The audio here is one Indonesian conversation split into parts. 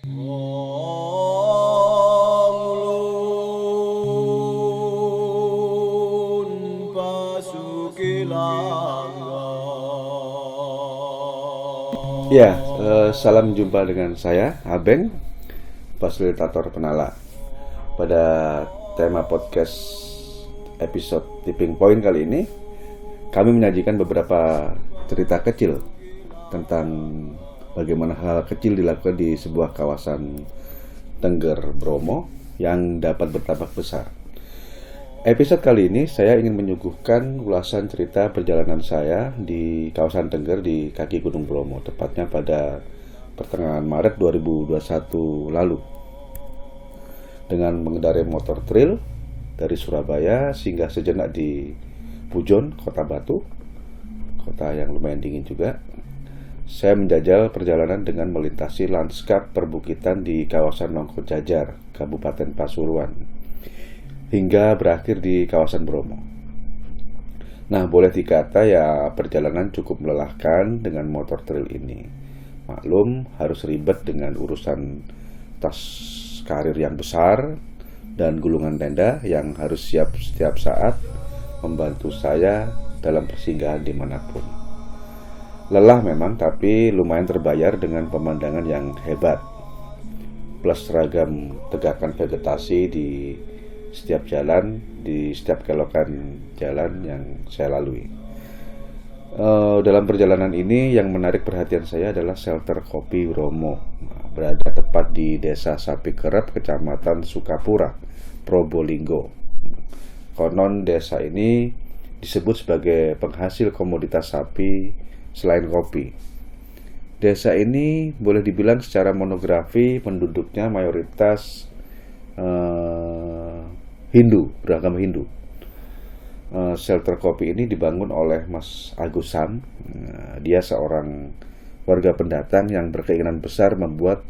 Ya, salam jumpa dengan saya, Abeng, fasilitator penala. Pada tema podcast episode Tipping Point kali ini, kami menyajikan beberapa cerita kecil tentang bagaimana hal kecil dilakukan di sebuah kawasan Tengger Bromo yang dapat bertambah besar. Episode kali ini saya ingin menyuguhkan ulasan cerita perjalanan saya di kawasan Tengger di kaki Gunung Bromo, tepatnya pada pertengahan Maret 2021 lalu. Dengan mengendarai motor trail dari Surabaya singgah sejenak di Pujon, Kota Batu, kota yang lumayan dingin juga. Saya menjajal perjalanan dengan melintasi lanskap perbukitan di kawasan Nongko Jajar, Kabupaten Pasuruan, hingga berakhir di kawasan Bromo. Nah, boleh dikata ya perjalanan cukup melelahkan dengan motor trail ini. Maklum harus ribet dengan urusan tas karir yang besar dan gulungan tenda yang harus siap setiap saat membantu saya dalam persinggahan dimanapun. Lelah memang, tapi lumayan terbayar dengan pemandangan yang hebat, plus seragam tegakan vegetasi di setiap jalan, di setiap kelokan jalan yang saya lalui. Dalam perjalanan ini yang menarik perhatian saya adalah shelter kopi Bromo, berada tepat di Desa Sapi Kerep, Kecamatan Sukapura, Probolinggo. Konon desa ini disebut sebagai penghasil komoditas sapi selain kopi. Desa ini boleh dibilang secara monografi penduduknya mayoritas Hindu, beragama Hindu. Shelter kopi ini dibangun oleh Mas Agus Sam. Dia seorang warga pendatang yang berkeinginan besar membuat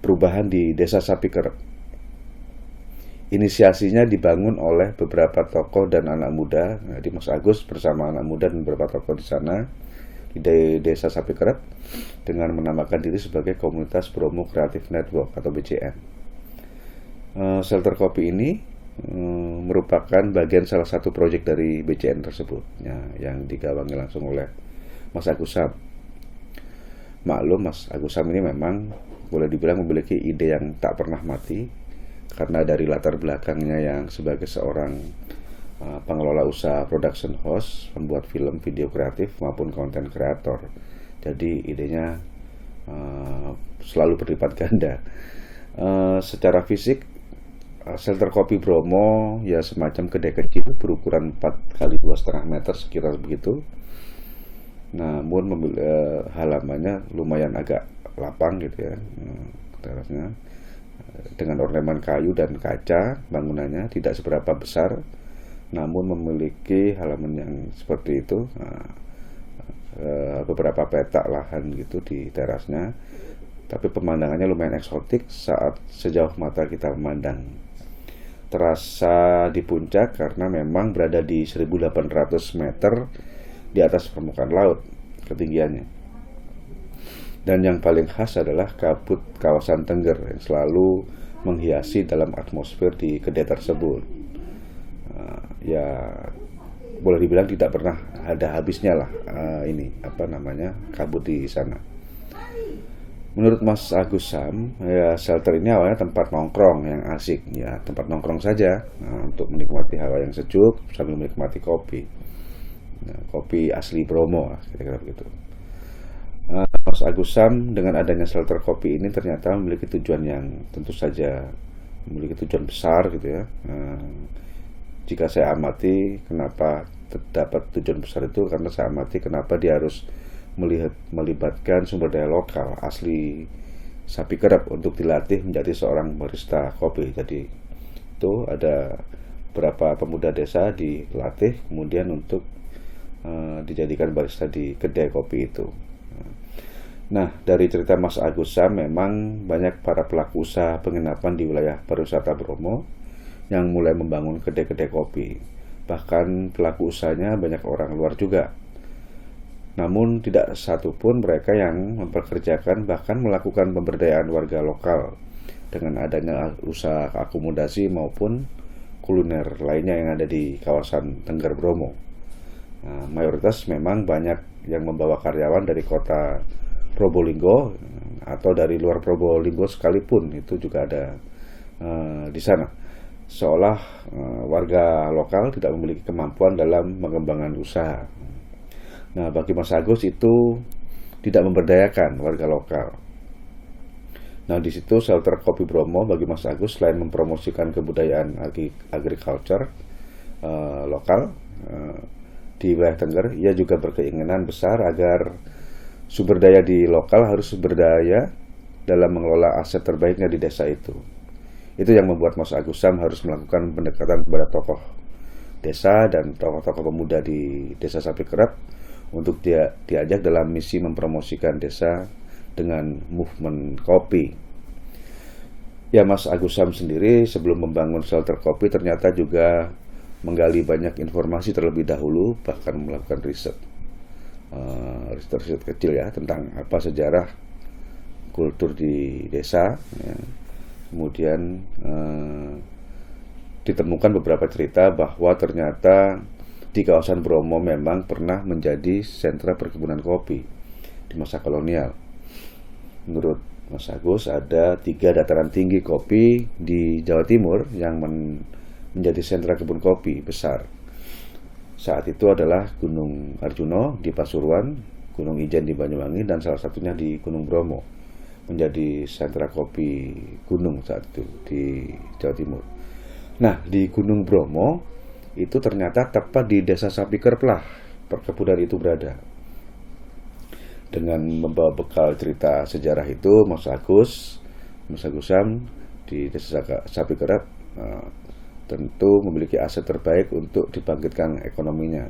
perubahan di Desa Sapi Kerep. Inisiasinya dibangun oleh beberapa tokoh dan anak muda. Di Mas Agus bersama anak muda dan beberapa tokoh di sana di Desa Sapi Kerep dengan menamakan diri sebagai Komunitas Bromo Creative Network atau BCN. Shelter kopi ini merupakan bagian salah satu proyek dari BCN tersebut ya, yang digawangi langsung oleh Mas Agus Sam. Maklum Mas Agus Sam ini memang boleh dibilang memiliki ide yang tak pernah mati, karena dari latar belakangnya yang sebagai seorang pengelola usaha production house, pembuat film, video kreatif maupun konten kreator. Jadi idenya selalu berlipat ganda. Secara fisik shelter kopi Bromo ya semacam kedai kecil berukuran 4 x 2,5 meter sekitar begitu. Namun halamannya lumayan agak lapang gitu ya, terasnya dengan ornamen kayu dan kaca. Bangunannya tidak seberapa besar, namun memiliki halaman yang seperti itu. Beberapa petak lahan gitu di terasnya, tapi pemandangannya lumayan eksotik saat sejauh mata kita memandang. Terasa di puncak karena memang berada di 1800 meter di atas permukaan laut ketinggiannya. Dan yang paling khas adalah kabut kawasan Tengger yang selalu menghiasi dalam atmosfer di kedai tersebut. Ya boleh dibilang tidak pernah ada habisnya lah kabut di sana. Menurut Mas Agus Sam, ya shelter ini awalnya tempat nongkrong yang asik, ya tempat nongkrong saja, untuk menikmati hawa yang sejuk sambil menikmati kopi, kopi asli Bromo, kira-kira begitu. Mas Agus Sam dengan adanya shelter kopi ini ternyata memiliki tujuan yang tentu saja memiliki tujuan besar gitu ya. Jika saya amati kenapa terdapat tujuan besar itu, karena saya amati kenapa dia harus melibatkan sumber daya lokal asli Sapi Kerep untuk dilatih menjadi seorang barista kopi. Jadi itu ada beberapa pemuda desa dilatih kemudian untuk dijadikan barista di kedai kopi itu. Nah, dari cerita Mas Agus Sam, memang banyak para pelaku usaha penginapan di wilayah pariwisata Bromo yang mulai membangun kedai-kedai kopi. Bahkan pelaku usahanya banyak orang luar juga. Namun tidak satupun mereka yang mempekerjakan bahkan melakukan pemberdayaan warga lokal dengan adanya usaha akomodasi maupun kuliner lainnya yang ada di kawasan Tengger Bromo. Nah, mayoritas memang banyak yang membawa karyawan dari kota Probolinggo atau dari luar Probolinggo sekalipun, itu juga ada di sana. Seolah warga lokal tidak memiliki kemampuan dalam mengembangkan usaha. Nah, bagi Mas Agus itu tidak memberdayakan warga lokal. Nah, di situ shelter Kopi Bromo bagi Mas Agus selain mempromosikan kebudayaan agriculture lokal di wilayah Tengger, ia juga berkeinginan besar agar sumber daya di lokal harus berdaya dalam mengelola aset terbaiknya di desa itu. Itu yang membuat Mas Agus Sam harus melakukan pendekatan kepada tokoh desa dan tokoh-tokoh pemuda di Desa Sapi Kerap untuk diajak dalam misi mempromosikan desa dengan movement kopi. Ya, Mas Agus Sam sendiri sebelum membangun shelter kopi ternyata juga menggali banyak informasi terlebih dahulu, bahkan melakukan riset kecil ya tentang apa sejarah kultur di desa ya. Kemudian ditemukan beberapa cerita bahwa ternyata di kawasan Bromo memang pernah menjadi sentra perkebunan kopi di masa kolonial. Menurut Mas Agus ada 3 dataran tinggi kopi di Jawa Timur yang menjadi sentra kebun kopi besar. Saat itu adalah Gunung Arjuno di Pasuruan, Gunung Ijen di Banyuwangi, dan salah satunya di Gunung Bromo, menjadi sentra kopi gunung saat itu di Jawa Timur. Nah, di Gunung Bromo itu ternyata tepat di Desa Sapi Kerap lah perkebunan itu berada. Dengan membawa bekal cerita sejarah itu, Mas Agus Sam di Desa Sapi Kerap tentu memiliki aset terbaik untuk dibangkitkan ekonominya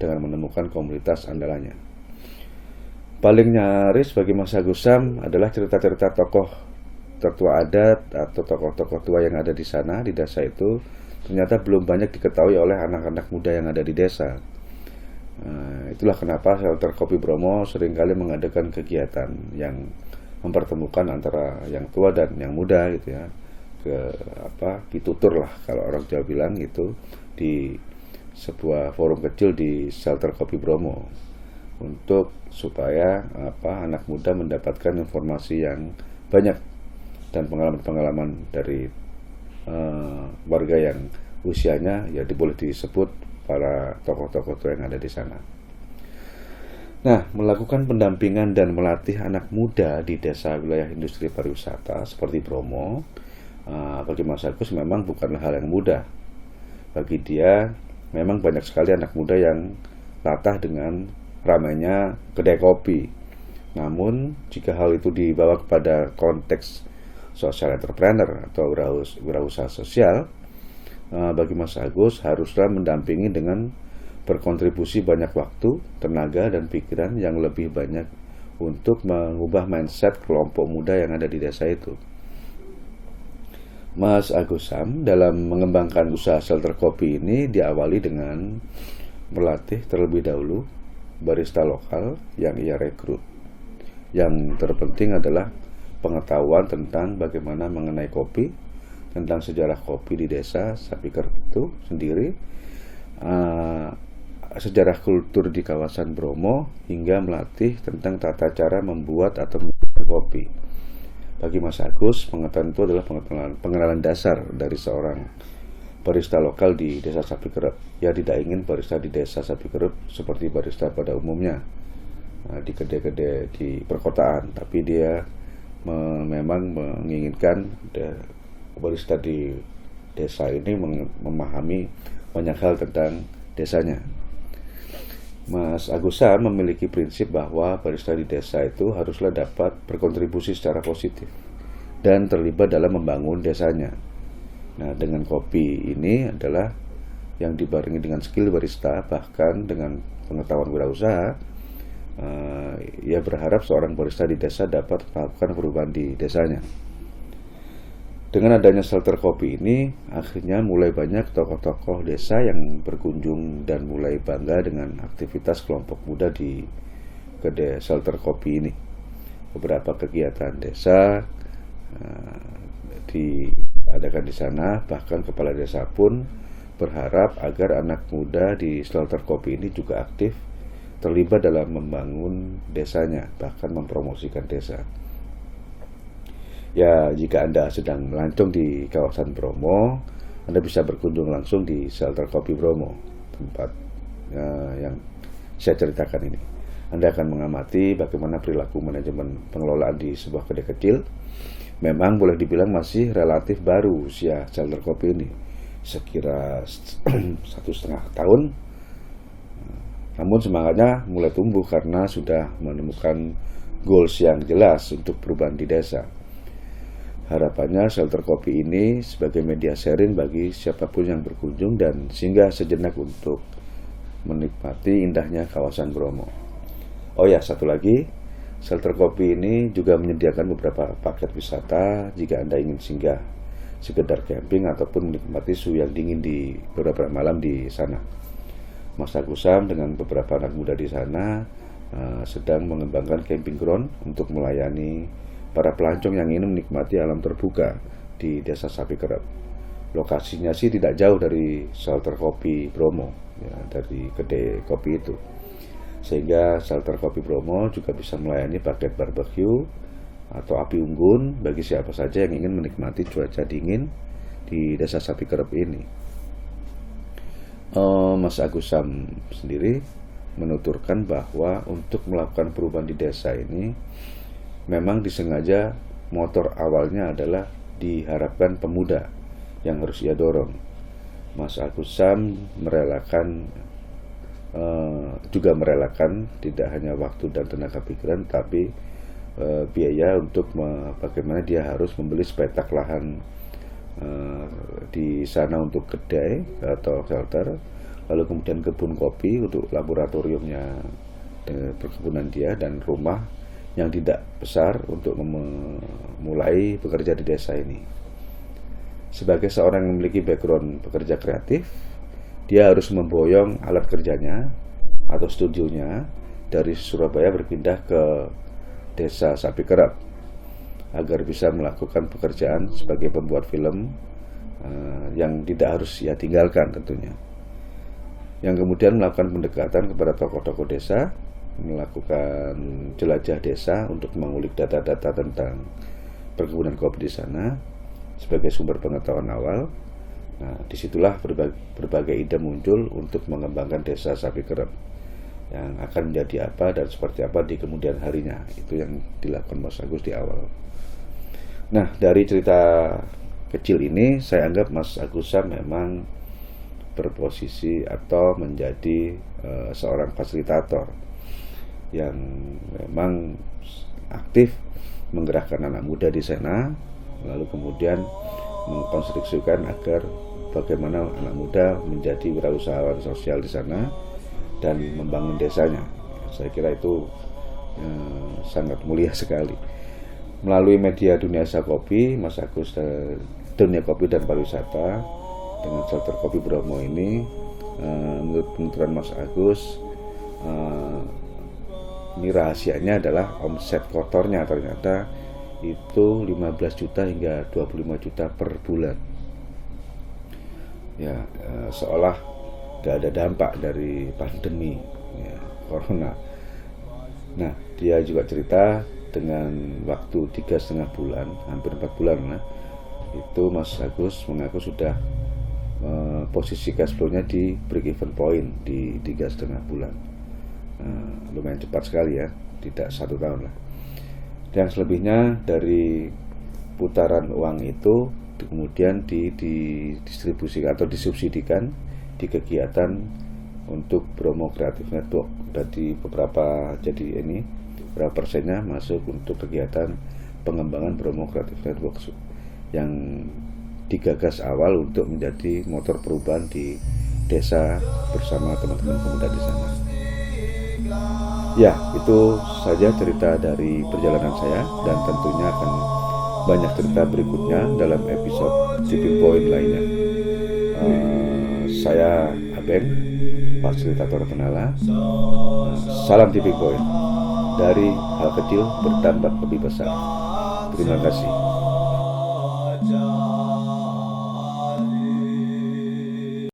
dengan menemukan komunitas andalannya. Paling nyaris bagi Mas Agus Sam adalah cerita-cerita tokoh tertua adat atau tokoh-tokoh tua yang ada di sana, di desa itu ternyata belum banyak diketahui oleh anak-anak muda yang ada di desa. Itulah kenapa shelter Kopi Bromo seringkali mengadakan kegiatan yang mempertemukan antara yang tua dan yang muda gitu ya. Ditutur lah kalau orang Jawa bilang itu, di sebuah forum kecil di shelter Kopi Bromo untuk supaya anak muda mendapatkan informasi yang banyak dan pengalaman-pengalaman dari warga yang usianya ya boleh disebut para tokoh-tokoh tua yang ada di sana. Nah, melakukan pendampingan dan melatih anak muda di desa wilayah industri pariwisata seperti Bromo bagi Mas Agus memang bukanlah hal yang mudah. Bagi dia memang banyak sekali anak muda yang latah dengan ramainya kedai kopi. Namun jika hal itu dibawa kepada konteks social entrepreneur atau wirausaha sosial, bagi Mas Agus haruslah mendampingi dengan berkontribusi banyak waktu, tenaga, dan pikiran yang lebih banyak untuk mengubah mindset kelompok muda yang ada di desa itu. Mas Agus Sam dalam mengembangkan usaha shelter kopi ini diawali dengan melatih terlebih dahulu barista lokal yang ia rekrut. Yang terpenting adalah pengetahuan tentang bagaimana mengenai kopi, tentang sejarah kopi di desa Sapi Kerap itu sendiri, sejarah kultur di kawasan Bromo, hingga melatih tentang tata cara membuat atau mengolah kopi. Bagi Mas Agus, pengetahuan itu adalah pengenalan dasar dari seorang barista lokal di Desa Sapi Kerap. Ia tidak ingin barista di Desa Sapi Kerap seperti barista pada umumnya di kedai-kedai di perkotaan, tapi dia memang menginginkan barista di desa ini memahami banyak hal tentang desanya. Mas Agus Sam memiliki prinsip bahwa barista di desa itu haruslah dapat berkontribusi secara positif dan terlibat dalam membangun desanya. Nah, dengan kopi ini adalah yang dibarengi dengan skill barista, bahkan dengan pengetahuan wirausaha, ia berharap seorang barista di desa dapat melakukan perubahan di desanya. Dengan adanya shelter kopi ini, akhirnya mulai banyak tokoh-tokoh desa yang berkunjung dan mulai bangga dengan aktivitas kelompok muda di kedai shelter kopi ini. Beberapa kegiatan desa diadakan di sana, bahkan kepala desa pun berharap agar anak muda di shelter kopi ini juga aktif terlibat dalam membangun desanya, bahkan mempromosikan desa. Ya, jika Anda sedang melancong di kawasan Bromo, Anda bisa berkunjung langsung di shelter kopi Bromo, tempat yang saya ceritakan ini. Anda akan mengamati bagaimana perilaku manajemen pengelolaan di sebuah kedai kecil. Memang boleh dibilang masih relatif baru usia shelter kopi ini, sekira 1,5 tahun. Namun semangatnya mulai tumbuh karena sudah menemukan goals yang jelas untuk perubahan di desa. Harapannya shelter kopi ini sebagai media sharing bagi siapapun yang berkunjung dan singgah sejenak untuk menikmati indahnya kawasan Bromo. Oh ya, satu lagi, shelter kopi ini juga menyediakan beberapa paket wisata jika Anda ingin singgah, sekedar camping ataupun menikmati suhu yang dingin di beberapa malam di sana. Mas Agus Sam dengan beberapa anak muda di sana sedang mengembangkan camping ground untuk melayani para pelancong yang ingin menikmati alam terbuka di Desa Sapi Kerep. Lokasinya sih tidak jauh dari shelter kopi Bromo, ya, dari kedai kopi itu. Sehingga shelter kopi Bromo juga bisa melayani paket barbecue atau api unggun bagi siapa saja yang ingin menikmati cuaca dingin di Desa Sapi Kerep ini. Mas Agus Sam sendiri menuturkan bahwa untuk melakukan perubahan di desa ini memang disengaja motor awalnya adalah diharapkan pemuda yang harus ia dorong. Mas Agus Sam juga merelakan tidak hanya waktu dan tenaga pikiran, tapi biaya untuk bagaimana dia harus membeli sepetak lahan di sana untuk kedai atau shelter, lalu kemudian kebun kopi untuk laboratoriumnya perkebunan dia, dan rumah yang tidak besar untuk memulai bekerja di desa ini. Sebagai seorang yang memiliki background pekerja kreatif, dia harus memboyong alat kerjanya atau studionya dari Surabaya berpindah ke Desa Sapi Kerep agar bisa melakukan pekerjaan sebagai pembuat film yang tidak harus ia tinggalkan tentunya. Yang kemudian melakukan pendekatan kepada tokoh-tokoh desa, melakukan jelajah desa untuk mengulik data-data tentang perkebunan kopi di sana sebagai sumber pengetahuan awal. Nah, disitulah berbagai ide muncul untuk mengembangkan Desa Sapi Kerep yang akan menjadi apa dan seperti apa di kemudian harinya. Itu yang dilakukan Mas Agus di awal. Nah, dari cerita kecil ini saya anggap Mas Agus Sam memang berposisi atau menjadi seorang fasilitator yang memang aktif menggerakkan anak muda di sana, lalu kemudian mengkonstruksikan agar bagaimana anak muda menjadi wirausahawan sosial di sana dan membangun desanya. Saya kira itu sangat mulia sekali. Melalui media Dunia Kopi, Mas Agus Dunia Kopi dan Pariwisata dengan shelter kopi Bromo ini, menurut penuturan Mas Agus, ini rahasianya adalah omset kotornya ternyata itu 15 juta hingga 25 juta per bulan. Ya, seolah gak ada dampak dari pandemi ya, corona. Nah, dia juga cerita dengan waktu 3,5 bulan, hampir 4 bulan lah, itu Mas Agus mengaku sudah posisi cash flow-nya di break even point di 3,5 bulan. Lumayan cepat sekali ya, tidak 1 tahun lah. Dan selebihnya dari putaran uang itu kemudian didistribusikan atau disubsidikan di kegiatan untuk Bromo Creative Network. Dari beberapa berapa persennya masuk untuk kegiatan pengembangan Bromo Creative Network yang digagas awal untuk menjadi motor perubahan di desa bersama teman-teman pemuda di sana. Ya, itu saja cerita dari perjalanan saya, dan tentunya akan banyak cerita berikutnya dalam episode Tipping Point lainnya. Saya Abeng, fasilitator penala. Salam Tipping Point. dari hal kecil bertambah lebih besar. Terima kasih.